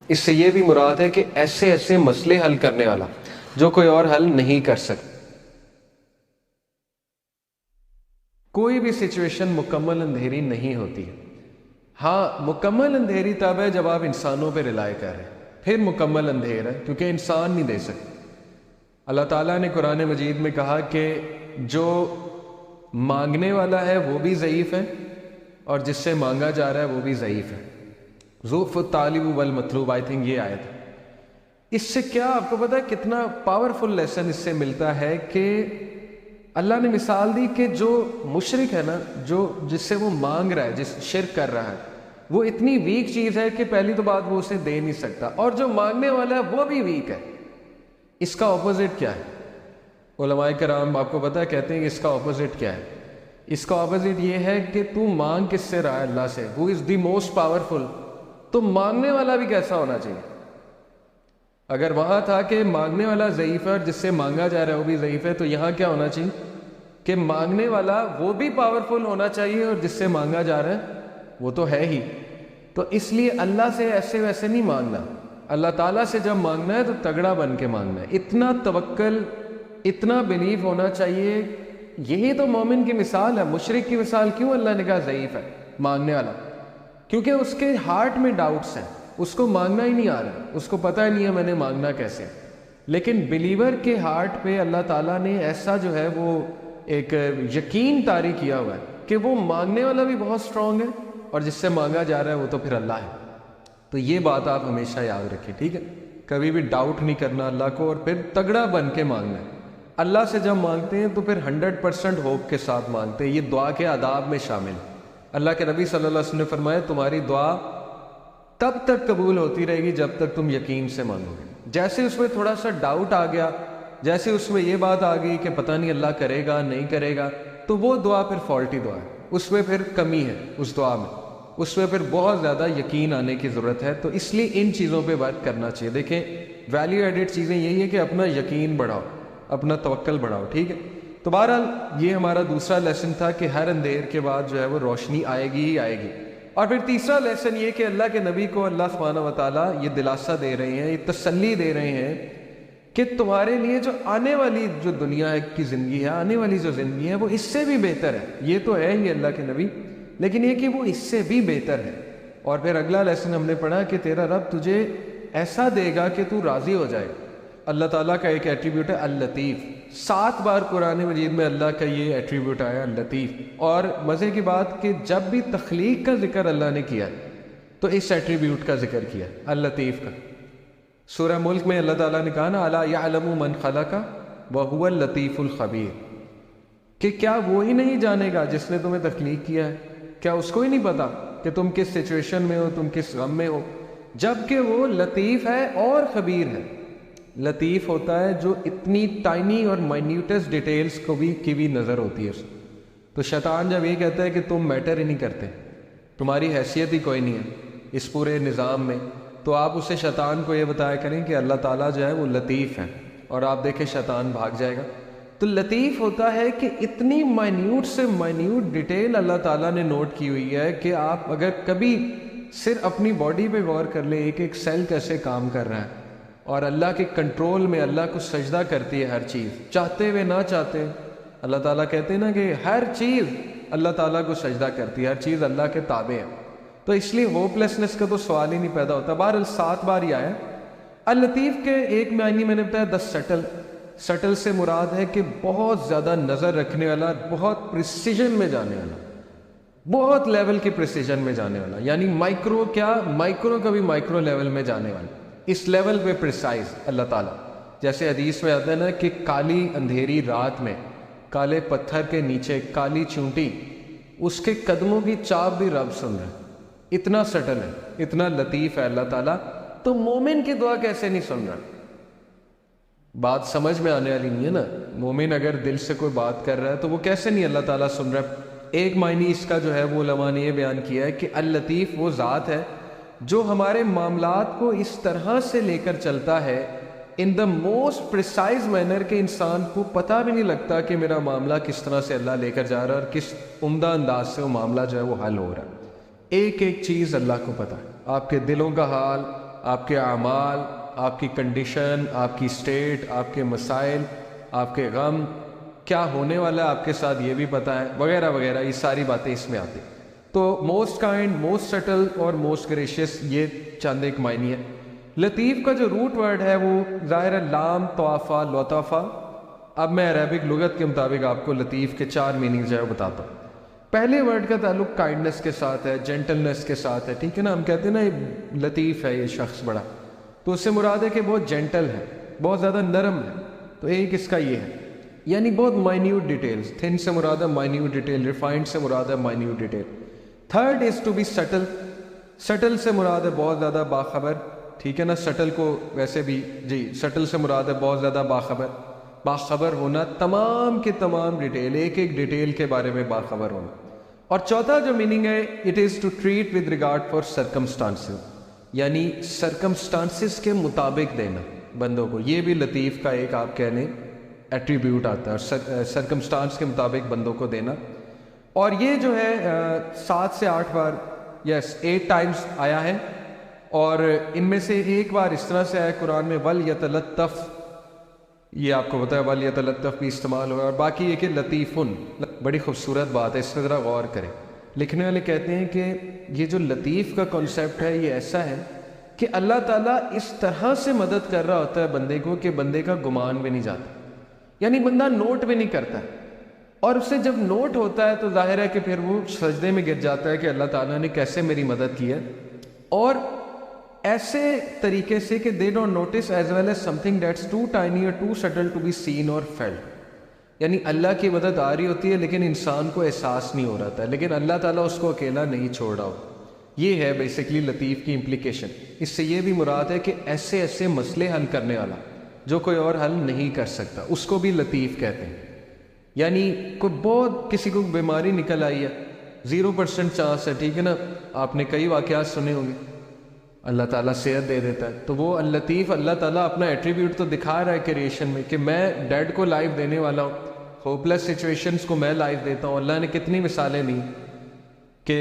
اس سے یہ بھی مراد ہے کہ ایسے ایسے مسئلے حل کرنے والا جو کوئی اور حل نہیں کر سکتا۔ کوئی بھی سچویشن مکمل اندھیری نہیں ہوتی ہے۔ ہاں مکمل اندھیری تب ہے جب آپ انسانوں پہ رلائے کر رہے ہیں، پھر مکمل اندھیر ہے، کیونکہ انسان نہیں دے سکتے۔ اللہ تعالیٰ نے قرآن مجید میں کہا کہ جو مانگنے والا ہے وہ بھی ضعیف ہے، اور جس سے مانگا جا رہا ہے وہ بھی ضعیف ہے۔ ضعف الطالب والمطلوب، آئی تھنک یہ آیت ہے۔ اس سے کیا آپ کو پتا ہے کتنا پاورفل لیسن اس سے ملتا ہے کہ اللہ نے مثال دی کہ جو مشرک ہے نا، جس سے وہ مانگ رہا ہے، جس شرک کر رہا ہے، وہ اتنی ویک چیز ہے کہ پہلی تو بات وہ اسے دے نہیں سکتا، اور جو مانگنے والا ہے وہ بھی ویک ہے۔ اس کا اپوزٹ کیا ہے؟ علماء کرام آپ کو پتہ ہے کہتے ہیں کہ اس کا اپوزٹ کیا ہے؟ اس کا اپوزٹ یہ ہے کہ تو مانگ کس سے رہا ہے؟ اللہ سے، who is the most powerful۔ تو مانگنے والا بھی کیسا ہونا چاہیے؟ اگر وہاں تھا کہ مانگنے والا ضعیف ہے اور جس سے مانگا جا رہا ہے وہ بھی ضعیف ہے، تو یہاں کیا ہونا چاہیے کہ مانگنے والا وہ بھی پاورفل ہونا چاہیے اور جس سے مانگا جا رہا ہے وہ تو ہے ہی۔ تو اس لیے اللہ سے ایسے ویسے نہیں مانگنا، اللہ تعالیٰ سے جب مانگنا ہے تو تگڑا بن کے مانگنا ہے، اتنا توکل، اتنا بلیف ہونا چاہیے۔ یہی تو مومن کی مثال ہے۔ مشرک کی مثال کیوں اللہ نے کہا ضعیف ہے مانگنے والا؟ کیونکہ اس کے ہارٹ میں ڈاؤٹس ہیں، اس کو مانگنا ہی نہیں آ رہا، اس کو پتہ ہی نہیں ہے میں نے مانگنا کیسے۔ لیکن بلیور کے ہارٹ پہ اللہ تعالیٰ نے ایسا جو ہے وہ ایک یقین طاری کیا ہوا ہے کہ وہ مانگنے والا بھی بہت اسٹرانگ ہے، اور جس سے مانگا جا رہا ہے وہ تو پھر اللہ ہے۔ تو یہ بات آپ ہمیشہ یاد رکھیں، ٹھیک ہے؟ کبھی بھی ڈاؤٹ نہیں کرنا اللہ کو، اور پھر تگڑا بن کے مانگنا ہے۔ اللہ سے جب مانگتے ہیں تو پھر 100% ہوپ کے ساتھ مانگتے ہیں۔ یہ دعا کے آداب میں شامل ہے۔ اللہ کے نبی صلی اللہ علیہ وسلم نے فرمایا تمہاری دعا تب تک قبول ہوتی رہے گی جب تک تم یقین سے مانگو گے۔ جیسے اس میں تھوڑا سا ڈاؤٹ آ گیا، جیسے اس میں یہ بات آ گئی کہ پتہ نہیں اللہ کرے گا نہیں کرے گا، تو وہ دعا پھر فالٹی دعا ہے، اس میں پھر کمی ہے، اس دعا میں اس میں پھر بہت زیادہ یقین آنے کی ضرورت ہے۔ تو اس لیے ان چیزوں پہ ورک کرنا چاہیے۔ دیکھیں ویلیو ایڈڈ چیزیں یہی ہے کہ اپنا یقین بڑھاؤ، اپنا توکل بڑھاؤ، ٹھیک ہے؟ تو بہرحال یہ ہمارا دوسرا لیسن تھا کہ ہر اندھیر کے بعد جو ہے وہ روشنی آئے گی ہی آئے گی۔ اور پھر تیسرا لیسن یہ کہ اللہ کے نبی کو اللہ سبحانہ و تعالیٰ یہ دلاسا دے رہے ہیں، یہ تسلی دے رہے ہیں کہ تمہارے لیے جو آنے والی جو دنیا کی زندگی ہے، آنے والی جو زندگی ہے وہ اس سے بھی بہتر ہے۔ یہ تو ہے ہی اللہ کے نبی، لیکن یہ کہ وہ اس سے بھی بہتر ہے۔ اور پھر اگلا لیسن ہم نے پڑھا کہ تیرا رب تجھے ایسا دے گا کہ تو راضی ہو جائے۔ اللہ تعالیٰ کا ایک ایٹریبیوٹ ہے اللطیف، 7 بار قرآن مجید میں اللہ کا یہ ایٹریبیوٹ آیا اللطیف۔ اور مزے کی بات کہ جب بھی تخلیق کا ذکر اللہ نے کیا تو اس ایٹریبیوٹ کا ذکر کیا اللطیف کا۔ سورہ ملک میں اللہ تعالیٰ نے کہا نا الا یعلم من خلق وہو اللطیف الخبیر، کہ کیا وہی نہیں جانے گا جس نے تمہیں تخلیق کیا ہے؟ کیا اس کو ہی نہیں پتا کہ تم کس سچویشن میں ہو، تم کس غم میں ہو؟ جبکہ وہ لطیف ہے اور خبیر ہے۔ لطیف ہوتا ہے جو اتنی ٹائنی اور مائنیوٹس ڈیٹیلز کو کی بھی نظر ہوتی ہے اس کو۔ تو شیطان جب یہ کہتا ہے کہ تم میٹر ہی نہیں کرتے، تمہاری حیثیت ہی کوئی نہیں ہے اس پورے نظام میں، تو آپ اسے شیطان کو یہ بتایا کریں کہ اللہ تعالیٰ جو ہے وہ لطیف ہے، اور آپ دیکھیں شیطان بھاگ جائے گا۔ تو لطیف ہوتا ہے کہ اتنی مائنیوٹ سے مائنیوٹ ڈیٹیل اللہ تعالیٰ نے نوٹ کی ہوئی ہے کہ آپ اگر کبھی صرف اپنی باڈی پہ غور کر لیں، ایک ایک سیل کیسے کام کر رہا ہے، اور اللہ کے کنٹرول میں اللہ کو سجدہ کرتی ہے ہر چیز، چاہتے ہوئے نہ چاہتے۔ اللہ تعالیٰ کہتے ہیں نا کہ ہر چیز اللہ تعالیٰ کو سجدہ کرتی ہے، ہر چیز اللہ کے تابع ہے۔ تو اس لیے ہوپ لیسنس کا تو سوال ہی نہیں پیدا ہوتا۔ بہرحال 7 بار ہی آیا۔ اللطیف کے ایک معنی میں نے بتایا دا سٹل۔ سٹل سے مراد ہے کہ بہت زیادہ نظر رکھنے والا، بہت پریسیجن میں جانے والا، بہت لیول کی پریسیجن میں جانے والا، یعنی مائکرو مائکرو کا بھی مائکرو لیول میں جانے والا، اس لیول پہ پریسائز اللہ تعالیٰ۔ جیسے حدیث میں آتا ہے نا کہ کالی اندھیری رات میں کالے پتھر کے نیچے کالی چونٹی، اس کے قدموں کی چاپ بھی رب سن رہا ہے۔ اتنا سٹل ہے، اتنا لطیف ہے اللہ تعالیٰ۔ تو مومن کی دعا کیسے نہیں سن رہا؟ بات سمجھ میں آنے والی نہیں ہے نا۔ مومن اگر دل سے کوئی بات کر رہا ہے تو وہ کیسے نہیں اللہ تعالیٰ سن رہا ہے؟ ایک معنی اس کا جو ہے وہ علماء نے یہ بیان کیا ہے کہ اللطیف وہ ذات ہے جو ہمارے معاملات کو اس طرح سے لے کر چلتا ہے ان دا موسٹ پریسائز مینر کہ انسان کو پتہ بھی نہیں لگتا کہ میرا معاملہ کس طرح سے اللہ لے کر جا رہا ہے اور کس عمدہ انداز سے وہ معاملہ جو ہے وہ حل ہو رہا ہے۔ ایک ایک چیز اللہ کو پتہ ہے، آپ کے دلوں کا حال، آپ کے اعمال، آپ کی کنڈیشن، آپ کی اسٹیٹ، آپ کے مسائل، آپ کے غم، کیا ہونے والا ہے آپ کے ساتھ یہ بھی پتہ ہے، وغیرہ وغیرہ، یہ ساری باتیں اس میں آتی. تو موسٹ کائنڈ، موسٹ سٹل اور موسٹ گریشیس، یہ چند ایک معنی ہے. لطیف کا جو روٹ ورڈ ہے وہ ظاہر ہے لام طوافہ لطافہ. اب میں عربک لغت کے مطابق آپ کو لطیف کے 4 میننگز جو ہے بتاتا ہوں. پہلے ورڈ کا تعلق کائنڈنس کے ساتھ ہے، جینٹلنس کے ساتھ ہے، ٹھیک ہے نا. ہم کہتے ہیں نا یہ لطیف ہے یہ شخص بڑا، تو اس سے مراد ہے کہ بہت جینٹل ہے، بہت زیادہ نرم ہے. تو ایک اس کا یہ ہے، یعنی بہت مائنیوٹ ڈیٹیلز. تھن سے مراد ہے مائنیوٹ ڈیٹیل، ریفائنڈ سے مراد ہے minute detail. Third is to be subtle. Subtle سے مراد ہے بہت زیادہ باخبر، ٹھیک ہے نا. سٹل کو ویسے بھی جی سٹل سے مراد ہے بہت زیادہ باخبر. باخبر ہونا، تمام کے تمام ڈیٹیل، ایک ایک ڈیٹیل کے بارے میں باخبر ہونا. اور چوتھا جو میننگ ہے، it is to treat with regard for circumstances, یعنی سرکمسٹانسز کے مطابق دینا بندوں کو. یہ بھی لطیف کا ایک آپ کہہ لیں ایٹریبیوٹ آتا ہے، اور سرکمسٹانس کے مطابق بندوں کو دینا. اور یہ جو ہے 7 سے 8 بار، یس 8 ٹائمز آیا ہے. اور ان میں سے ایک بار اس طرح سے آیا قرآن میں وَلْيَتَلَطَّفْ، یہ آپ کو پتہ ہے وَلْيَتَلَطَّفْ بھی استعمال ہوا ہے. اور باقی یہ کہ لطیفن، بڑی خوبصورت بات ہے، اس پہ ذرا غور کریں. لکھنے والے کہتے ہیں کہ یہ جو لطیف کا کانسیپٹ ہے یہ ایسا ہے کہ اللہ تعالیٰ اس طرح سے مدد کر رہا ہوتا ہے بندے کو کہ بندے کا گمان بھی نہیں جاتا، یعنی بندہ نوٹ بھی نہیں کرتا ہے. اور اس سے جب نوٹ ہوتا ہے تو ظاہر ہے کہ پھر وہ سجدے میں گر جاتا ہے کہ اللہ تعالیٰ نے کیسے میری مدد کی ہے. اور ایسے طریقے سے کہ they don't notice as well as something that's too tiny or too subtle to be seen or felt. یعنی اللہ کی مدد آ رہی ہوتی ہے لیکن انسان کو احساس نہیں ہو رہا تھا، لیکن اللہ تعالیٰ اس کو اکیلا نہیں چھوڑ رہا ہو. یہ ہے بیسیکلی لطیف کی امپلیکیشن. اس سے یہ بھی مراد ہے کہ ایسے ایسے مسئلے حل کرنے والا جو کوئی اور حل نہیں کر سکتا، اس کو بھی لطیف کہتے ہیں. یعنی کوئی بہت کسی کو بیماری نکل آئی ہے، 0% چانس ہے، ٹھیک ہے نا. آپ نے کئی واقعات سنے ہوں گے، اللہ تعالیٰ صحت دے دیتا ہے. تو وہ اللطیف، اللہ تعالیٰ اپنا ایٹریبیوٹ تو دکھا رہا ہے کریشن میں کہ میں ڈیڈ کو لائف دینے والا ہوں، ہوپلیس سچویشنز کو میں لائف دیتا ہوں. اللہ نے کتنی مثالیں دی کہ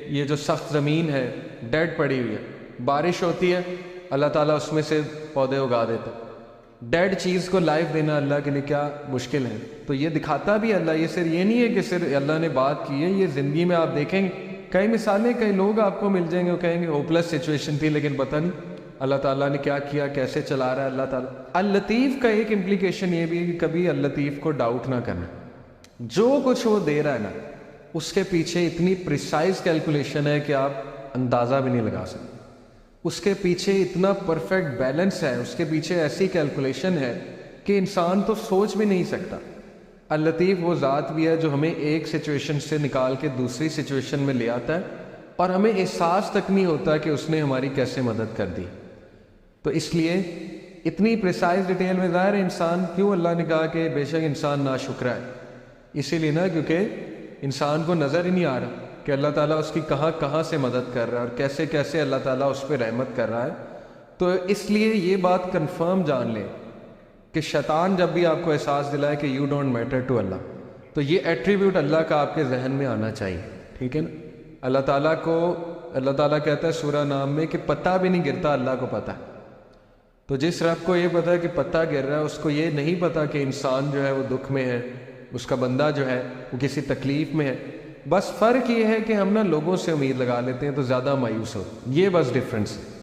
یہ جو سخت زمین ہے ڈیڈ پڑی ہوئی ہے، بارش ہوتی ہے اللہ تعالیٰ اس میں سے پودے اگا دیتا ہے. ڈیڈ چیز کو لائف دینا اللہ کے لیے کیا مشکل ہے. تو یہ دکھاتا بھی اللہ. یہ صرف یہ نہیں ہے کہ صرف اللہ نے بات کی ہے، یہ زندگی میں آپ دیکھیں گے کئی مثالیں، کئی لوگ آپ کو مل جائیں گے وہ کہیں گے ہوپلیس سچویشن تھی لیکن پتہ نہیں اللہ تعالیٰ نے کیا کیا، کیسے چلا رہا ہے اللہ تعالیٰ. اللطیف کا ایک امپلیکیشن یہ بھی ہے کہ کبھی اللطیف کو ڈاؤٹ نہ کرنا. جو کچھ وہ دے رہا ہے نا اس کے پیچھے اتنی پریسائز کیلکولیشن ہے کہ آپ اندازہ بھی نہیں لگا سکتے. اس کے پیچھے اتنا پرفیکٹ بیلنس ہے، اس کے پیچھے ایسی کیلکولیشن ہے کہ انسان تو سوچ بھی نہیں سکتا. اللطیف وہ ذات بھی ہے جو ہمیں ایک سچویشن سے نکال کے دوسری سچویشن میں لے آتا ہے اور ہمیں احساس تک نہیں ہوتا کہ اس نے ہماری کیسے مدد کر دی. تو اس لیے اتنی پریسائز ڈیٹیل میں ظاہر ہے انسان، کیوں اللہ نے کہا کہ بے شک انسان ناشکرا ہے، اسی لیے نا کیونکہ انسان کو نظر ہی نہیں آ رہا کہ اللہ تعالیٰ اس کی کہاں کہاں سے مدد کر رہا ہے اور کیسے کیسے اللہ تعالیٰ اس پہ رحمت کر رہا ہے. تو اس لیے یہ بات کنفرم جان لیں کہ شیطان جب بھی آپ کو احساس دلائے کہ یو ڈونٹ میٹر ٹو اللہ، تو یہ ایٹریبیوٹ اللہ کا آپ کے ذہن میں آنا چاہیے، ٹھیک ہے نا. اللہ تعالیٰ کو، اللہ تعالیٰ کہتا ہے سورہ نام میں کہ پتہ بھی نہیں گرتا، اللہ کو پتہ ہے. تو جس رب کو یہ پتہ ہے کہ پتہ گر رہا ہے، اس کو یہ نہیں پتہ کہ انسان جو ہے وہ دکھ میں ہے، اس کا بندہ جو ہے وہ کسی تکلیف میں ہے. بس فرق یہ ہے کہ ہم نا لوگوں سے امید لگا لیتے ہیں تو زیادہ مایوس ہو، یہ بس ڈفرینس ہے.